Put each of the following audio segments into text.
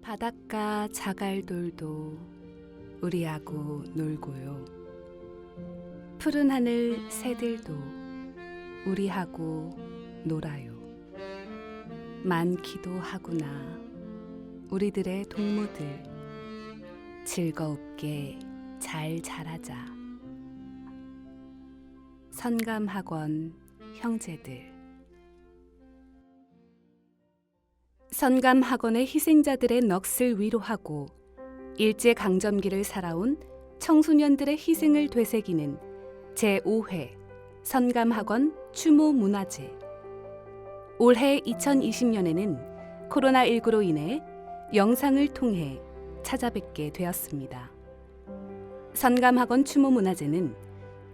바닷가 자갈돌도 우리하고 놀고요. 푸른 하늘 새들도 우리하고 놀아요. 많기도 하구나 우리들의 동무들. 즐겁게 잘 자라자. 선감학원 형제들. 선감학원의 희생자들의 넋을 위로하고 일제강점기를 살아온 청소년들의 희생을 되새기는 제5회 선감학원 추모문화제. 올해 2020년에는 코로나19로 인해 영상을 통해 찾아뵙게 되었습니다. 선감학원 추모문화제는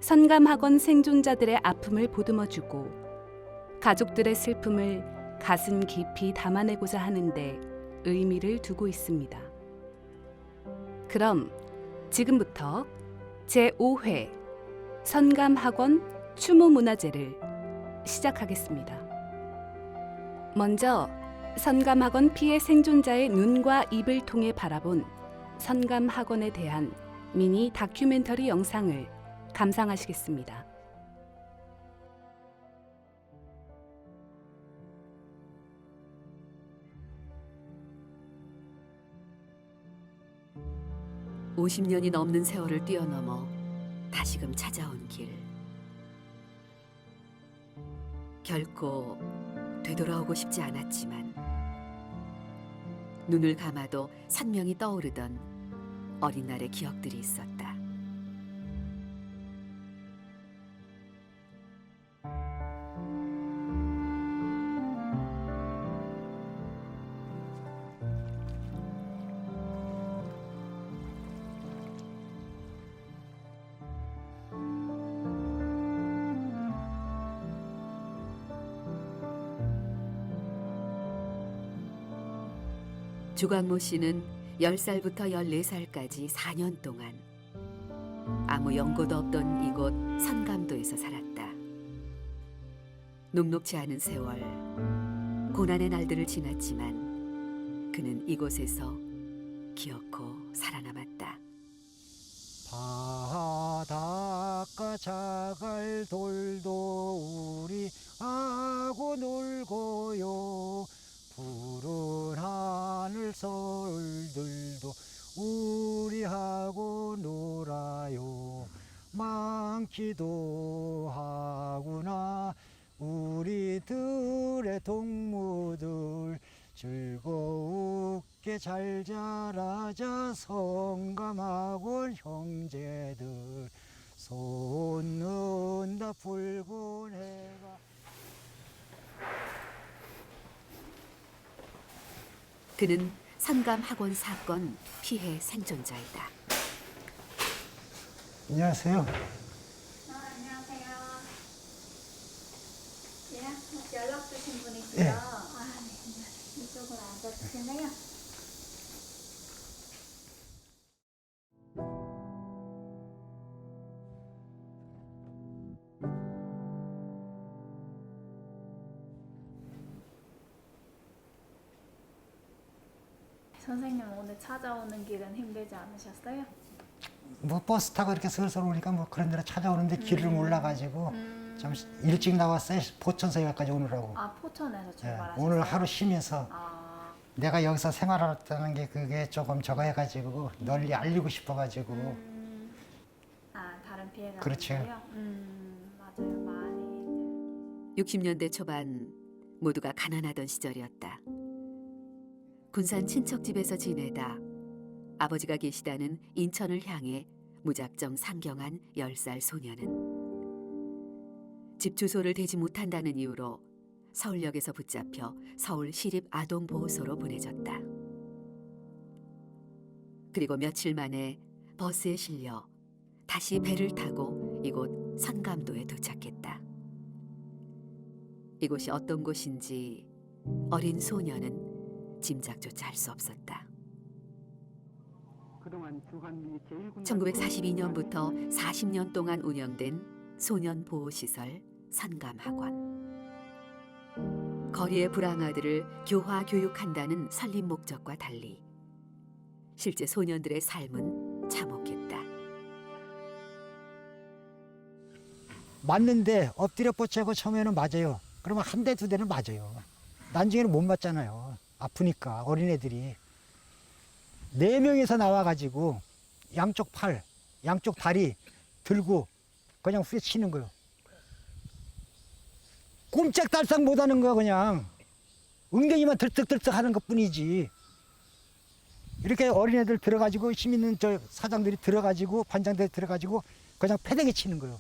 선감학원 생존자들의 아픔을 보듬어주고 가족들의 슬픔을 가슴 깊이 담아내고자 하는데 의미를 두고 있습니다. 그럼 지금부터 제5회 선감학원 추모문화제를 시작하겠습니다. 먼저 선감학원 피해 생존자의 눈과 입을 통해 바라본 선감학원에 대한 미니 다큐멘터리 영상을 감상하시겠습니다. (50년이) 넘는 세월을 뛰어넘어 다시금 찾아온 길. 결코 되돌아오고 싶지 않았지만 눈을 감아도 선명히 떠오르던 어린 날의 기억들이 있었다. 주광모 씨는 10살부터 14살까지 4년 동안 아무 연고도 없던 이곳 선감도에서 살았다. 녹록지 않은 세월, 고난의 날들을 지났지만 그는 이곳에서 기어코 살아남았다. 바닷가 자갈돌도 우리하고 놀고요. 푸른 하늘 서울들도 우리하고 놀아요. 많기도 하구나 우리들의 동무들. 즐겁게 잘 자라자 선감학원 형제들. 솟는다 붉은 해가. 그는 선감학원 사건 피해 생존자이다. 안녕하세요. 안녕하세요. 예, 연락 주신 분이시죠? 예. 네. 이쪽으로 앉아주시네요. 선생님 오늘 찾아오는 길은 힘들지 않으셨어요? 뭐 버스 타고 이렇게 슬슬 오니까 뭐 그런 데로 찾아오는데 길을 몰라가지고 좀 일찍 나왔어요. 포천서역까지 오느라고. 아, 포천에서 예, 출발하셨어요? 오늘 하루 쉬면서 아, 내가 여기서 생활했다는 게 그게 조금 저거 해가지고 널리 알리고 싶어가지고. 다른 피해가 그렇죠. 맞아요. 많이. 60년대 초반 모두가 가난하던 시절이었다. 군산 친척집에서 지내다 아버지가 계시다는 인천을 향해 무작정 상경한 10살 소녀는 집 주소를 대지 못한다는 이유로 서울역에서 붙잡혀 서울 시립아동보호소로 보내졌다. 그리고 며칠 만에 버스에 실려 다시 배를 타고 이곳 선감도에 도착했다. 이곳이 어떤 곳인지 어린 소녀는 짐작조차 할 수 없었다. 1942년부터 40년 동안 운영된 소년보호시설 선감학원. 거리의 불황아들을 교화 교육한다는 설립 목적과 달리 실제 소년들의 삶은 참혹했다. 맞는데 엎드려 뻗치고 처음에는 맞아요. 그러면 한 대, 두 대는 맞아요. 나중에는 못 맞잖아요. 아프니까 어린애들이. 4명이서 나와가지고 양쪽 팔, 양쪽 다리 들고 그냥 후려치는 거예요. 꼼짝달싹 못하는 거야 그냥. 엉덩이만 들썩들썩 하는 것뿐이지. 이렇게 어린애들 들어가지고 힘 있는 저 사장들이 들어가지고 반장들이 들어가지고 그냥 패대기 치는 거예요.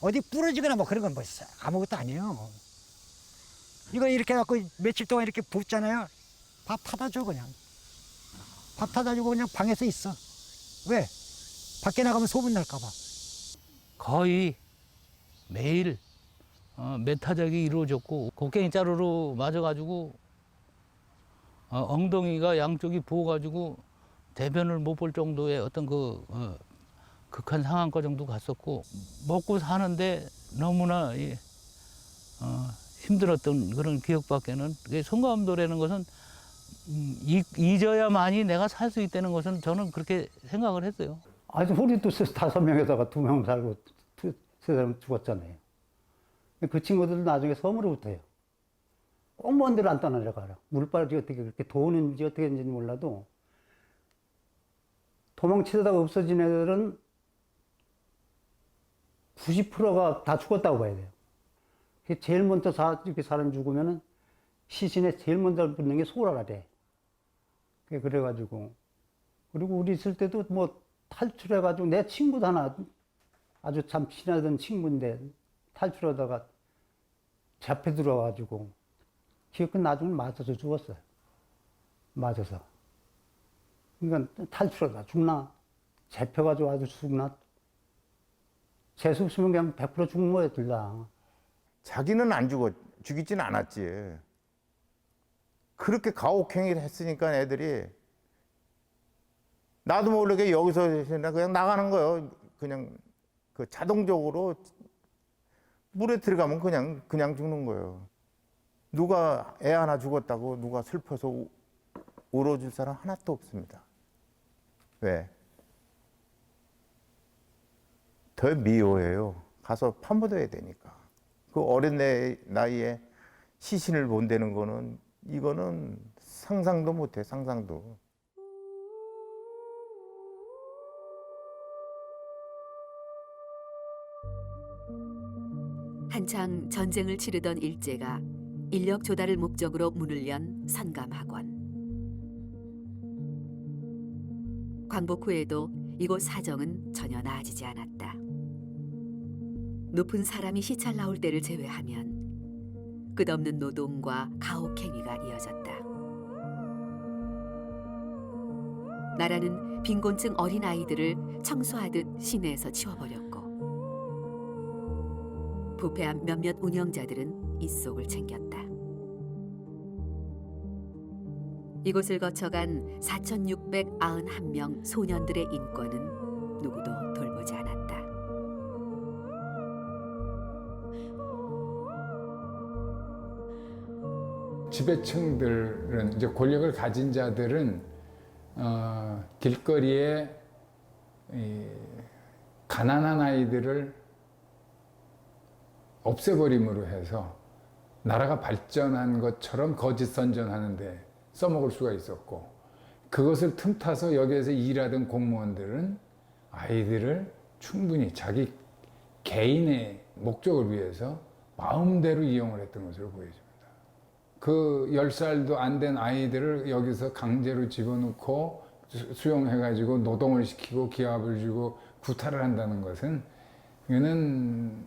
어디 부러지거나 뭐 그런 건 뭐 아무것도 아니에요. 이거 이렇게 해갖고 며칠 동안 이렇게 붓잖아요. 밥 타다 줘 그냥. 밥 타다 주고 그냥 방에서 있어. 왜? 밖에 나가면 소문 날까 봐. 거의 매일 메타적이 이루어졌고 곡괭이 자루로 맞아가지고 엉덩이가 양쪽이 부어가지고 대변을 못 볼 정도의 어떤 극한 상황과 정도 갔었고 먹고 사는데 너무나 힘들었던 그런 기억밖에는 성감도라는 것은 잊어야만이 내가 살 수 있다는 것은 저는 그렇게 생각을 했어요. 아니, 우리도 5명에다가 2명 살고 3사람 죽었잖아요. 그 친구들 나중에 섬으로 붙어요. 꼭 먼 데를 안 떠나려가라. 물발이 어떻게 그렇게 도는지 어떻게 했는지 몰라도 도망치다가 없어진 애들은 90%가 다 죽었다고 봐야 돼요. 제일 먼저 이렇게 사람 죽으면은 시신에 제일 먼저 붙는 게 소라래. 그래가지고. 그리고 우리 있을 때도 뭐 탈출해가지고 내 친구도 하나 아주 참 친하던 친구인데 탈출하다가 잡혀 들어와가지고 기어코 나중에 맞아서 죽었어요. 맞아서. 그러니까 탈출하다 죽나? 잡혀가지고 아주 죽나? 재수 없으면 그냥 100% 죽는 거예요, 둘 다. 자기는 안 죽이진 않았지. 그렇게 가혹행위를 했으니까 애들이 나도 모르게 여기서 그냥 나가는 거예요. 그냥 그 자동적으로 물에 들어가면 그냥 죽는 거예요. 누가 애 하나 죽었다고 누가 슬퍼서 울어줄 사람 하나도 없습니다. 왜? 더 미워해요. 가서 파묻어야 되니까. 그 어린 나이에 시신을 본다는 거는 이거는 상상도 못해, 상상도. 한창 전쟁을 치르던 일제가 인력 조달을 목적으로 문을 연 선감학원. 광복 후에도 이곳 사정은 전혀 나아지지 않았다. 높은 사람이 시찰 나올 때를 제외하면 끝없는 노동과 가혹행위가 이어졌다. 나라는 빈곤층 어린 아이들을 청소하듯 시내에서 치워버렸고 부패한 몇몇 운영자들은 이 속을 챙겼다. 이곳을 거쳐간 4,691명 소년들의 인권은 누구도 돌보지 않았다. 지배층들은 이제 권력을 가진 자들은 길거리에 가난한 아이들을 없애버림으로 해서 나라가 발전한 것처럼 거짓 선전하는데 써먹을 수가 있었고, 그것을 틈타서 여기에서 일하던 공무원들은 아이들을 충분히 자기 개인의 목적을 위해서 마음대로 이용을 했던 것으로 보여집니다. 그 10살도 안 된 아이들을 여기서 강제로 집어넣고 수용해가지고 노동을 시키고 기합을 주고 구타를 한다는 것은, 이거는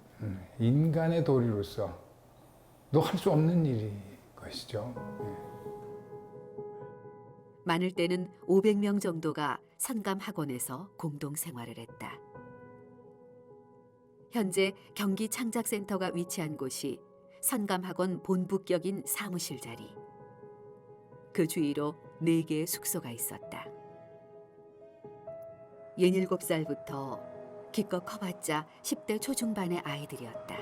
인간의 도리로서 너 할 수 없는 일인 것이죠. 많을 때는 500명 정도가 선감학원에서 공동 생활을 했다. 현재 경기 창작센터가 위치한 곳이 선감학원 본부격인 사무실 자리. 그 주위로 4개의 숙소가 있었다. 17살부터 기껏 커봤자 10대 초중반의 아이들이었다.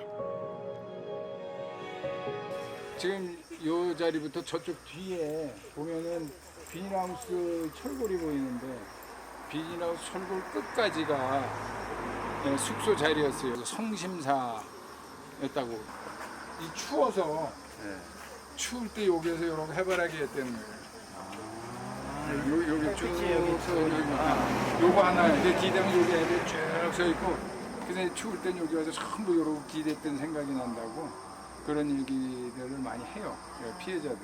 지금 요 자리부터 저쪽 뒤에 보면은 비닐하우스 철골이 보이는데 비닐하우스 철골 끝까지가 숙소 자리였어요. 성심사였다고. 이 추워서 추울 때 여기에서 이렇게 해바라기 했다는 거예요. 여기 쭉 요거 하나 이제 기대면 여기 애들 쭉 서 있고 그래서 추울 땐 여기 와서 전부 요러고 기댔던 생각이 난다고 그런 얘기들을 많이 해요. 피해자들은.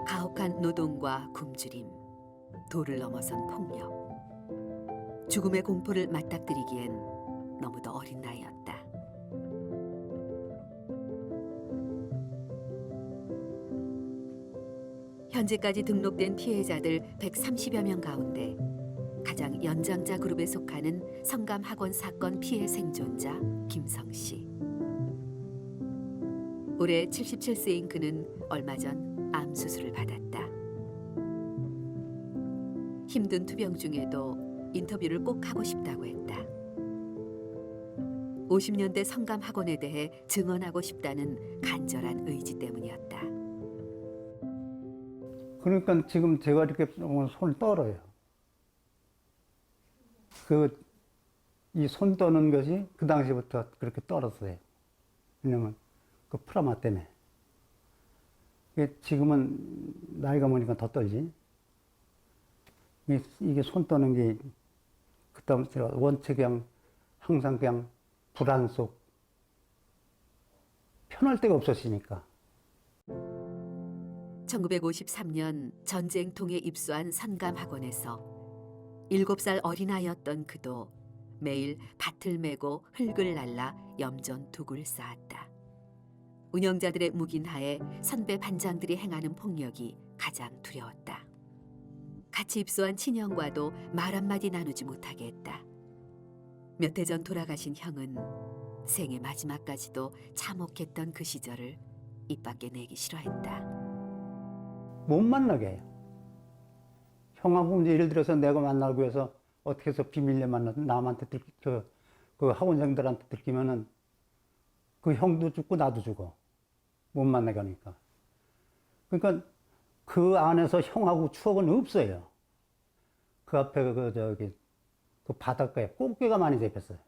가혹한 노동과 굶주림, 도를 넘어선 폭력. 죽음의 공포를 맞닥뜨리기엔 너무도 어린 나이였다. 현재까지 등록된 피해자들 130여 명 가운데 가장 연장자 그룹에 속하는 성감학원 사건 피해 생존자 김성 씨. 올해 77세인 그는 얼마 전 암 수술을 받았다. 힘든 투병 중에도 인터뷰를 꼭 하고 싶다고 했다. 50년대 성감학원에 대해 증언하고 싶다는 간절한 의지 때문이었다. 그러니까 지금 제가 이렇게 손을 떨어요. 이 손 떠는 것이 그 당시부터 그렇게 떨었어요. 왜냐면 그 프라마 때문에. 지금은 나이가 먹으니까 더 떨지. 이게 손 떠는 게 그다음 제가 원체 그냥 항상 그냥 불안 속 편할 데가 없었으니까. 1953년 전쟁통에 입소한 선감학원에서 7살 어린아이였던 그도 매일 밭을 메고 흙을 날라 염전 두굴 쌓았다. 운영자들의 묵인하에 선배 반장들이 행하는 폭력이 가장 두려웠다. 같이 입소한 친형과도 말 한마디 나누지 못하게 했다. 몇 해 전 돌아가신 형은 생애 마지막까지도 참혹했던 그 시절을 입 밖에 내기 싫어했다. 못 만나게 해요. 형하고 이제 예를 들어서 내가 만나고 해서 어떻게 해서 비밀리에 만나서 남한테 그 학원생들한테 들키면은 그 형도 죽고 나도 죽어. 못 만나게 하니까. 그러니까 그 안에서 형하고 추억은 없어요. 그 앞에 그 바닷가에 꽃게가 많이 잡혔어요.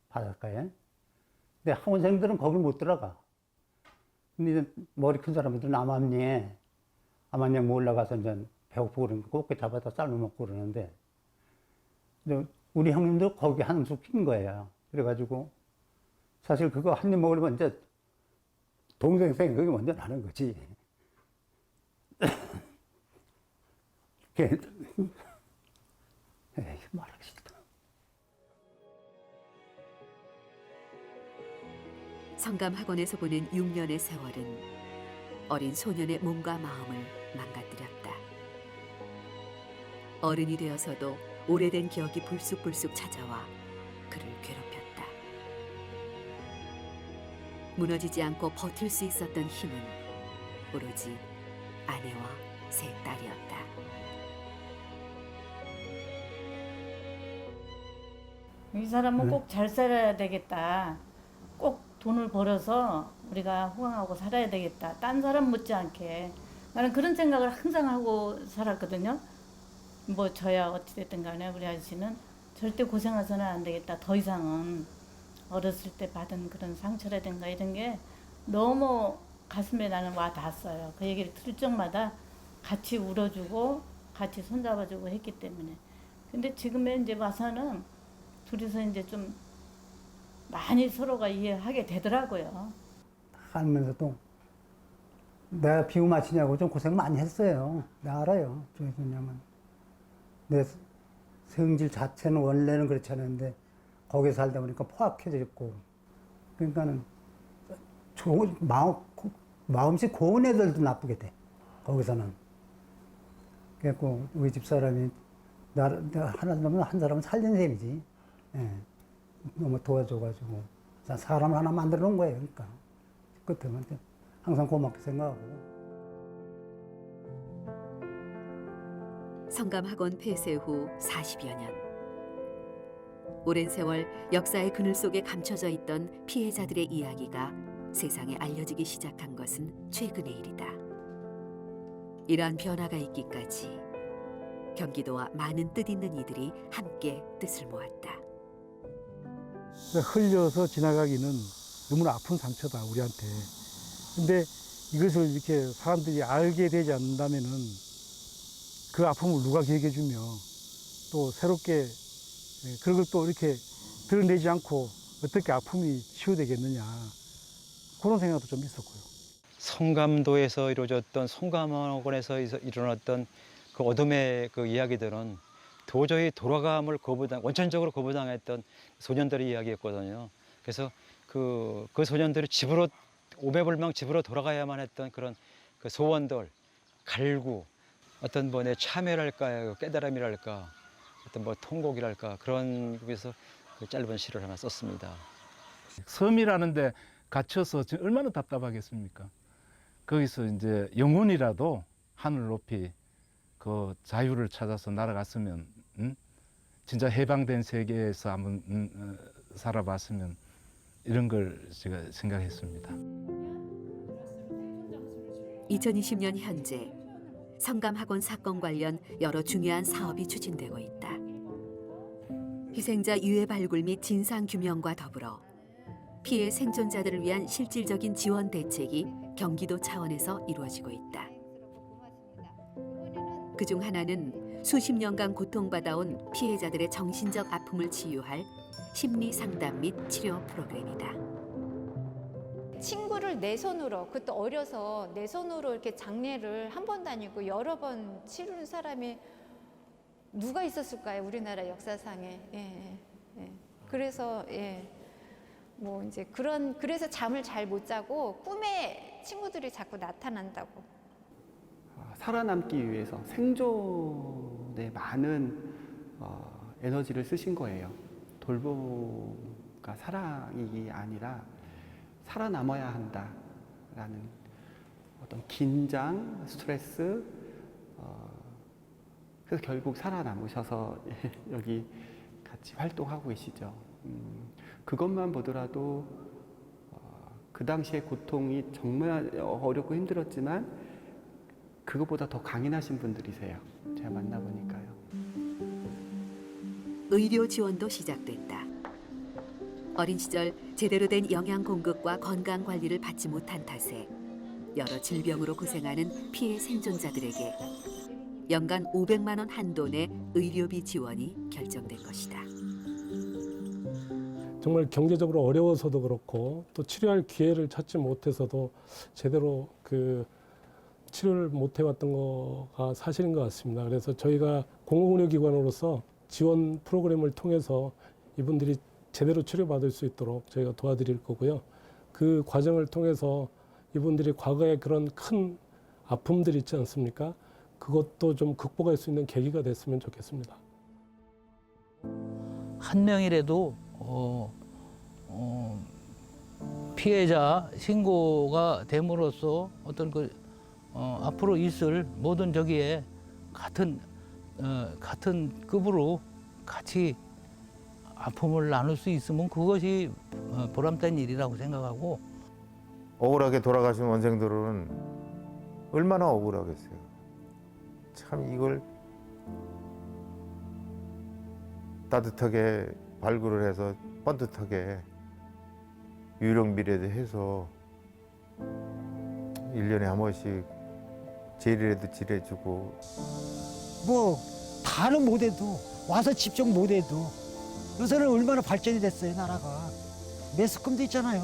바닷가에. 근데 학원생들은 거기 못 들어가. 근데 이제 머리 큰 사람들은 암암리에 올라가서 이제 배고프고 그러니까 꽃게 잡아다 삶아 먹고 그러는데 우리 형님도 거기 한숨 핀 거예요. 그래가지고 사실 그거 한 입 먹으려면 이제 동생 생각이 먼저 나는 거지. 말하기 싫다. 성감학원에서 보낸 6년의 세월은 어린 소년의 몸과 마음을 망가뜨렸다. 어른이 되어서도 오래된 기억이 불쑥불쑥 찾아와 그를 괴롭혔다. 무너지지 않고 버틸 수 있었던 힘은 오로지 아내와 세 딸이었다. 이 사람은 네. 꼭 잘 살아야 되겠다. 꼭 돈을 벌어서 우리가 호강하고 살아야 되겠다. 딴 사람 못지않게. 나는 그런 생각을 항상 하고 살았거든요. 뭐 저야 어찌됐든 간에 우리 아저씨는 절대 고생해서는 안 되겠다. 더 이상은 어렸을 때 받은 그런 상처라든가 이런 게 너무 가슴에 나는 와 닿았어요. 그 얘기를 들을 적마다 같이 울어주고 같이 손잡아주고 했기 때문에. 근데 지금에 이제 와서는 둘이서 이제 좀 많이 서로가 이해하게 되더라고요. 하면서도 내가 비유 맞히냐고 좀 고생 많이 했어요. 내가 알아요. 왜냐면 내 성질 자체는 원래는 그렇지 않은데 거기 살다 보니까 포악해져 있고 그러니까는 마음씨 고운 애들도 나쁘게 돼. 거기서는. 그래갖고 우리 집 사람이 내가 한 사람은 살린 셈이지. 예. 너무 도와줘가지고 사람 하나 만들어 놓은 거예요. 그러니까 끝에는 항상 고맙게 생각하고. 성감학원 폐쇄 후 40여 년. 오랜 세월 역사의 그늘 속에 감춰져 있던 피해자들의 이야기가 세상에 알려지기 시작한 것은 최근의 일이다. 이러한 변화가 있기까지 경기도와 많은 뜻 있는 이들이 함께 뜻을 모았다. 흘려서 지나가기는 너무나 아픈 상처다, 우리한테. 근데 이것을 이렇게 사람들이 알게 되지 않는다면은 그 아픔을 누가 기억해주며 또 새롭게 그런 걸 또 이렇게 드러내지 않고 어떻게 아픔이 치유되겠느냐. 그런 생각도 좀 있었고요. 성감도에서 이루어졌던 성감학원에서 일어났던 그 어둠의 그 이야기들은 도저히 돌아감을 원천적으로 거부당했던 소년들의 이야기였거든요. 그래서 그 소년들이 집으로 오매불망 집으로 돌아가야만 했던 그런 그 소원들, 갈구, 어떤 분의 참회랄까, 깨달음이랄까, 어떤 뭐 통곡이랄까 그런 위해서 그 짧은 시를 하나 썼습니다. 섬이라는데 갇혀서 지금 얼마나 답답하겠습니까? 거기서 이제 영혼이라도 하늘 높이 그 자유를 찾아서 날아갔으면, 진짜 해방된 세계에서 한번 살아봤으면 이런 걸 제가 생각했습니다. 2020년 현재 성감학원 사건 관련 여러 중요한 사업이 추진되고 있다. 희생자 유해 발굴 및 진상 규명과 더불어 피해 생존자들을 위한 실질적인 지원 대책이 경기도 차원에서 이루어지고 있다. 그중 하나는 수십 년간 고통받아온 피해자들의 정신적 아픔을 치유할 심리 상담 및 치료 프로그램이다. 친구를 내 손으로, 그것도 어려서 내 손으로 이렇게 장례를 한 번도 아니고 여러 번 치르는 사람이 누가 있었을까요? 우리나라 역사상에. 그래서 뭐 이제 그래서 잠을 잘 못 자고 꿈에 친구들이 자꾸 나타난다고. 살아남기 위해서 생존에 많은 에너지를 쓰신 거예요. 돌보가 사랑이 아니라 살아남아야 한다라는 어떤 긴장, 스트레스, 그래서 결국 살아남으셔서 여기 같이 활동하고 계시죠. 그것만 보더라도 그 당시의 고통이 정말 어렵고 힘들었지만 그것보다 더 강인하신 분들이세요. 제가 만나보니까요. 의료 지원도 시작됐다. 어린 시절 제대로 된 영양 공급과 건강 관리를 받지 못한 탓에 여러 질병으로 고생하는 피해 생존자들에게 연간 500만 원 한도 내 의료비 지원이 결정된 것이다. 정말 경제적으로 어려워서도 그렇고 또 치료할 기회를 찾지 못해서도 제대로 그 치료를 못 해왔던 거가 사실인 것 같습니다. 그래서 저희가 공공의료기관으로서 지원 프로그램을 통해서 이분들이 제대로 치료받을 수 있도록 저희가 도와드릴 거고요. 그 과정을 통해서 이분들이 과거에 그런 큰 아픔들 있지 않습니까? 그것도 좀 극복할 수 있는 계기가 됐으면 좋겠습니다. 한 명이라도 피해자 신고가 됨으로써 어떤 앞으로 있을 모든 저기에 같은 급으로 같이 아픔을 나눌 수 있으면 그것이 보람된 일이라고 생각하고. 억울하게 돌아가신 원생들은 얼마나 억울하겠어요. 참 이걸 따뜻하게 발굴을 해서 번듯하게 유령비례도 해서 1년에 한 번씩 제일이라도 지내주고. 뭐 다는 못해도 와서 집중 못해도 요새는 얼마나 발전이 됐어요, 나라가. 매스컴도 있잖아요.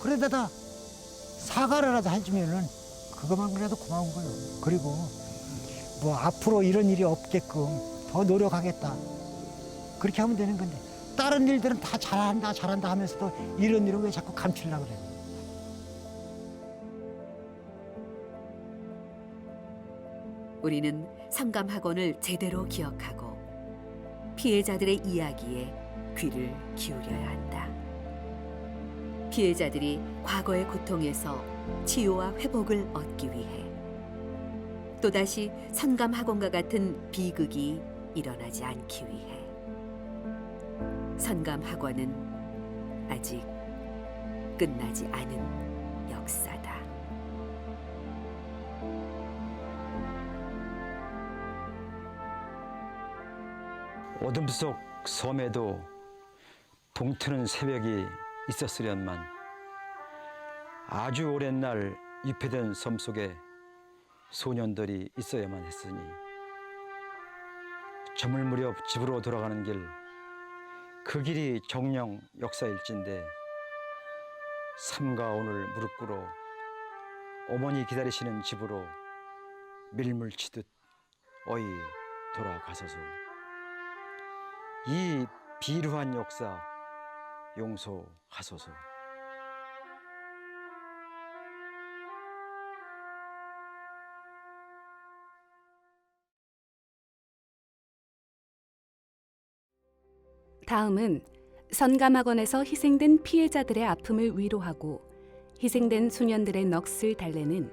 그러다가 사과라도 해주면은 그것만이라도 고마운 거예요. 그리고 뭐 앞으로 이런 일이 없게끔 더 노력하겠다. 그렇게 하면 되는 건데 다른 일들은 다 잘한다 하면서도 이런 일을 왜 자꾸 감추려고 그래요. 우리는 성감학원을 제대로 기억하고 피해자들의 이야기에 귀를 기울여야 한다. 피해자들이 과거의 고통에서 치유와 회복을 얻기 위해 또다시 성감학원과 같은 비극이 일어나지 않기 위해 성감학원은 아직 끝나지 않은 역사다. 어둠 속 섬에도 동트는 새벽이 있었으련만 아주 오랜 날 유폐된 섬 속에 소년들이 있어야만 했으니 저물 무렵 집으로 돌아가는 길, 그 길이 정령 역사일진데 삼가 오늘 무릎 꿇어 어머니 기다리시는 집으로 밀물치듯 어이 돌아가소서. 이 비루한 역사 용서하소서. 다음은 선감학원에서 희생된 피해자들의 아픔을 위로하고 희생된 소년들의 넋을 달래는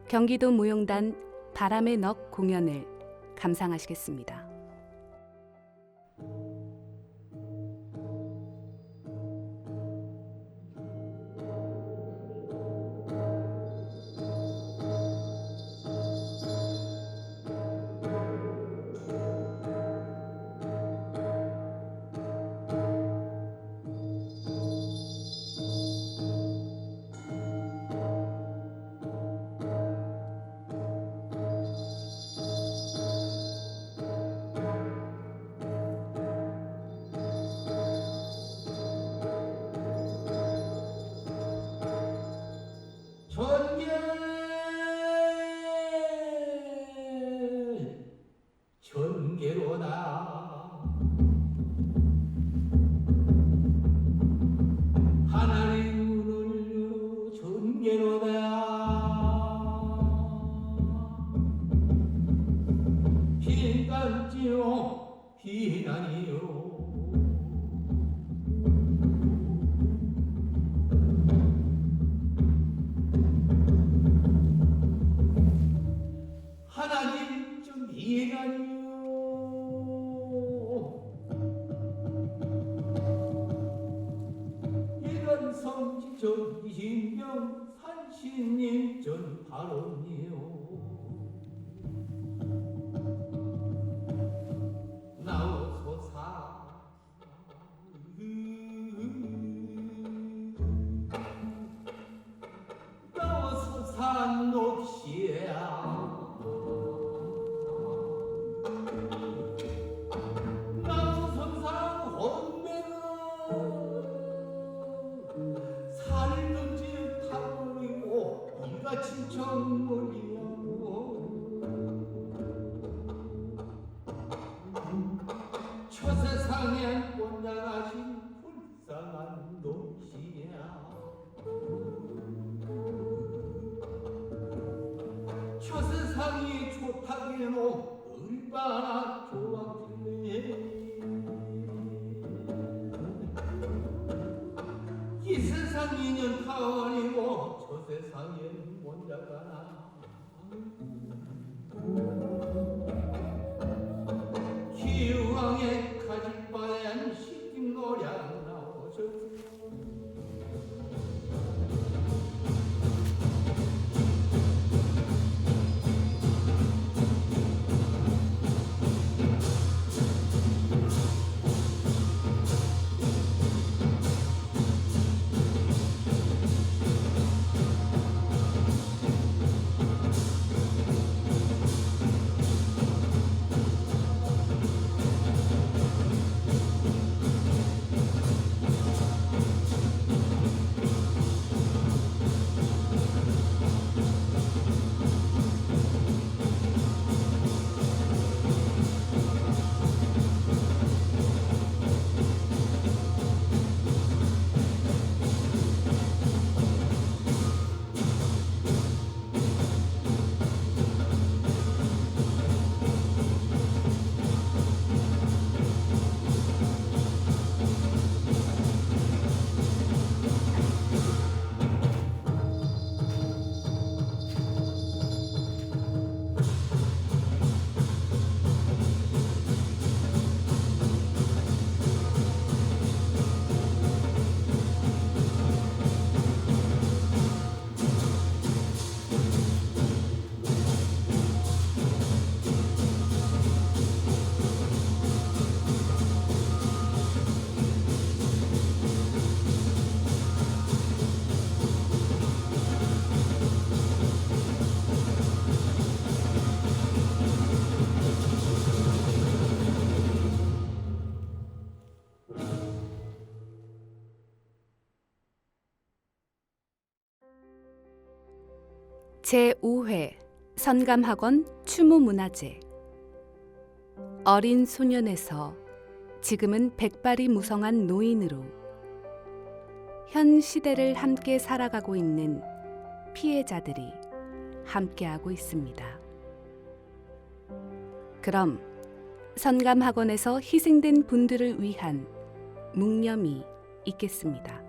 경기도 무용단 바람의 넋 공연을 감상하시겠습니다. 전개로다 하나님 눈을 전개로다 비난지요 비난이요 하나님 좀 비난이요 성지 전 이신명 산신님 전 발언이요 나오소사 나오소사 녹시야 나오소사 혼매가 살든지 타버리고 이가 친척머리하고 저 세상에 꽃나가신 불쌍한 놈씨야 저 세상이 좋다기는 얼마나 좋았길래 이 세상 인연 타버리고 저 세상엔 혼자가나 기왕에 가질 바엔 시집 노량 나오셨어 제5회 선감학원 추모문화제. 어린 소년에서 지금은 백발이 무성한 노인으로 현 시대를 함께 살아가고 있는 피해자들이 함께하고 있습니다. 그럼 선감학원에서 희생된 분들을 위한 묵념이 있겠습니다.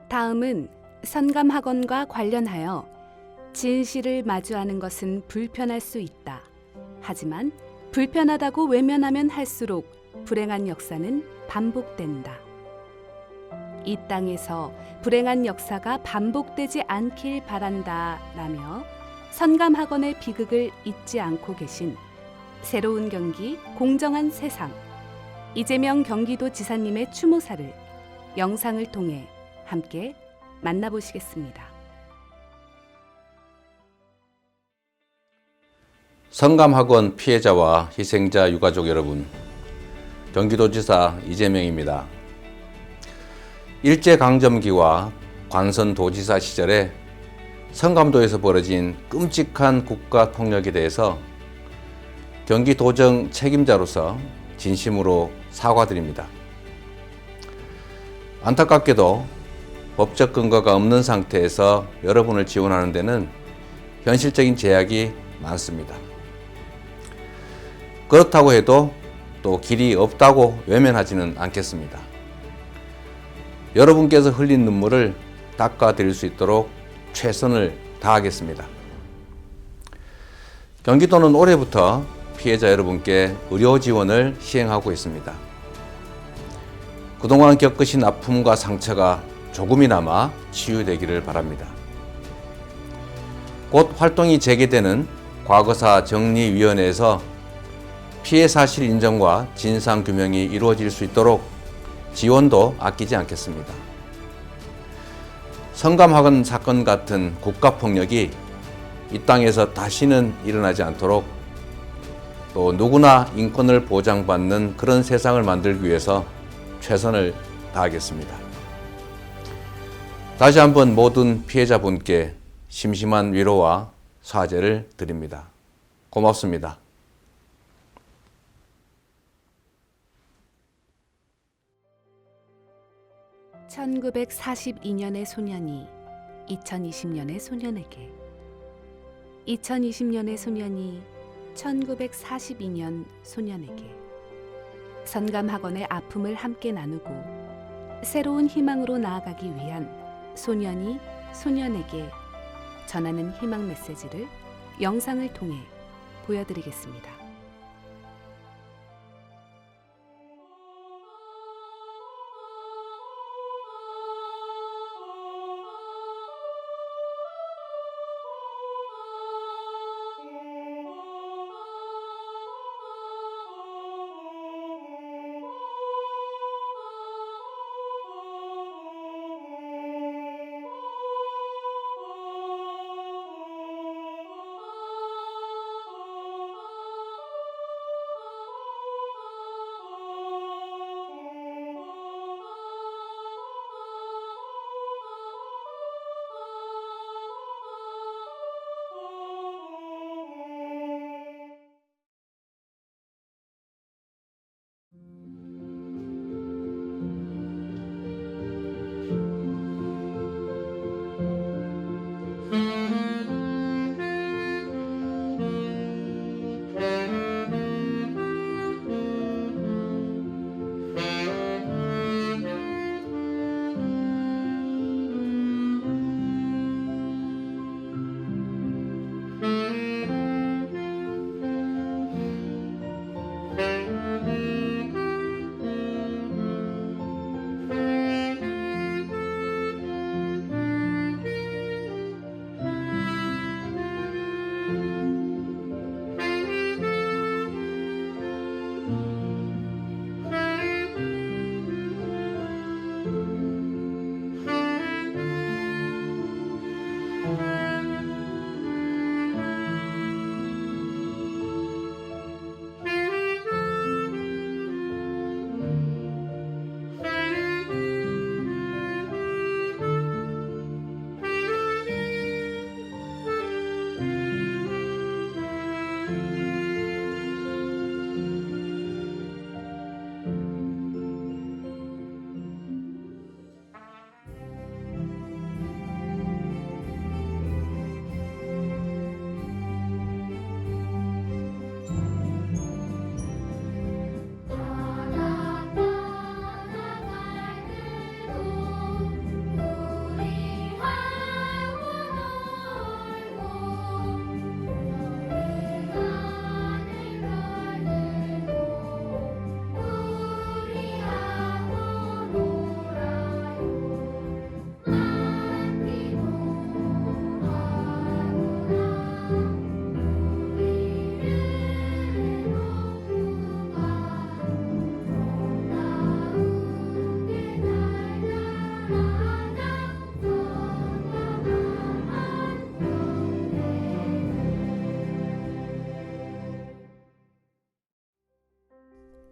다음은 선감학원과 관련하여 진실을 마주하는 것은 불편할 수 있다. 하지만 불편하다고 외면하면 할수록 불행한 역사는 반복된다. 이 땅에서 불행한 역사가 반복되지 않길 바란다 라며 선감학원의 비극을 잊지 않고 계신 새로운 경기 공정한 세상 이재명 경기도지사님의 추모사를 영상을 통해 함께 만나보시겠습니다. 선감학원 피해자와 희생자 유가족 여러분, 경기도지사 이재명입니다. 일제강점기와 관선도지사 시절에 선감도에서 벌어진 끔찍한 국가폭력에 대해서 경기도정 책임자로서 진심으로 사과드립니다. 안타깝게도 법적 근거가 없는 상태에서 여러분을 지원하는 데는 현실적인 제약이 많습니다. 그렇다고 해도 또 길이 없다고 외면하지는 않겠습니다. 여러분께서 흘린 눈물을 닦아드릴 수 있도록 최선을 다하겠습니다. 경기도는 올해부터 피해자 여러분께 의료 지원을 시행하고 있습니다. 그동안 겪으신 아픔과 상처가 조금이나마 치유되기를 바랍니다. 곧 활동이 재개되는 과거사 정리위원회에서 피해 사실 인정과 진상 규명이 이루어질 수 있도록 지원도 아끼지 않겠습니다. 선감학원 사건 같은 국가폭력이 이 땅에서 다시는 일어나지 않도록 또 누구나 인권을 보장받는 그런 세상을 만들기 위해서 최선을 다하겠습니다. 다시 한번 모든 피해자분께 심심한 위로와 사죄를 드립니다. 고맙습니다. (1942년의) 소년이 2020년의 소년에게, 2020년의 소년이 1942년 소년에게 선감학원의 아픔을 함께 나누고 새로운 희망으로 나아가기 위한 소년이 소년에게 전하는 희망 메시지를 영상을 통해 보여드리겠습니다.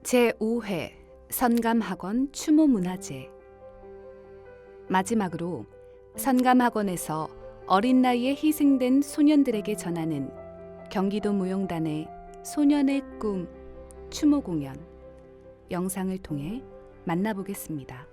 제5회 선감학원 추모문화제. 마지막으로 선감학원에서 어린 나이에 희생된 소년들에게 전하는 경기도 무용단의 소년의 꿈 추모 공연 영상을 통해 만나보겠습니다.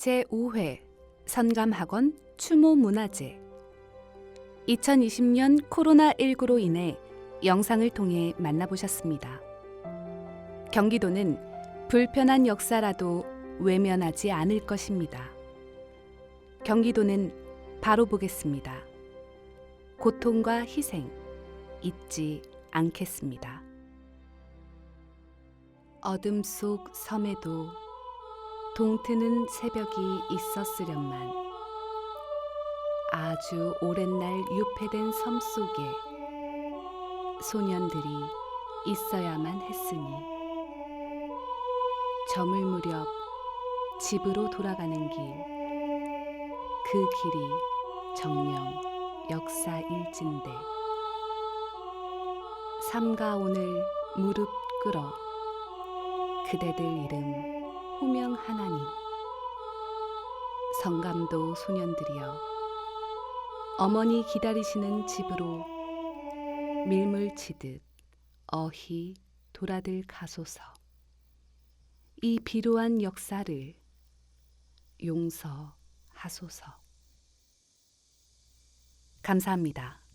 제5회 선감학원 추모문화제 2020년 코로나19로 인해 영상을 통해 만나보셨습니다. 경기도는 불편한 역사라도 외면하지 않을 것입니다. 경기도는 바로 보겠습니다. 고통과 희생 잊지 않겠습니다. 어둠 속 섬에도 동트는 새벽이 있었으련만 아주 오랜 날 유폐된 섬 속에 소년들이 있어야만 했으니 저물 무렵 집으로 돌아가는 길 그 길이 정녕 역사일진데 삼가 오늘 무릎 꿇어 그대들 이름 호명하나니 성감도 소년들이여 어머니 기다리시는 집으로 밀물 치듯 어희 돌아들 가소서. 이 비루한 역사를 용서하소서. 감사합니다.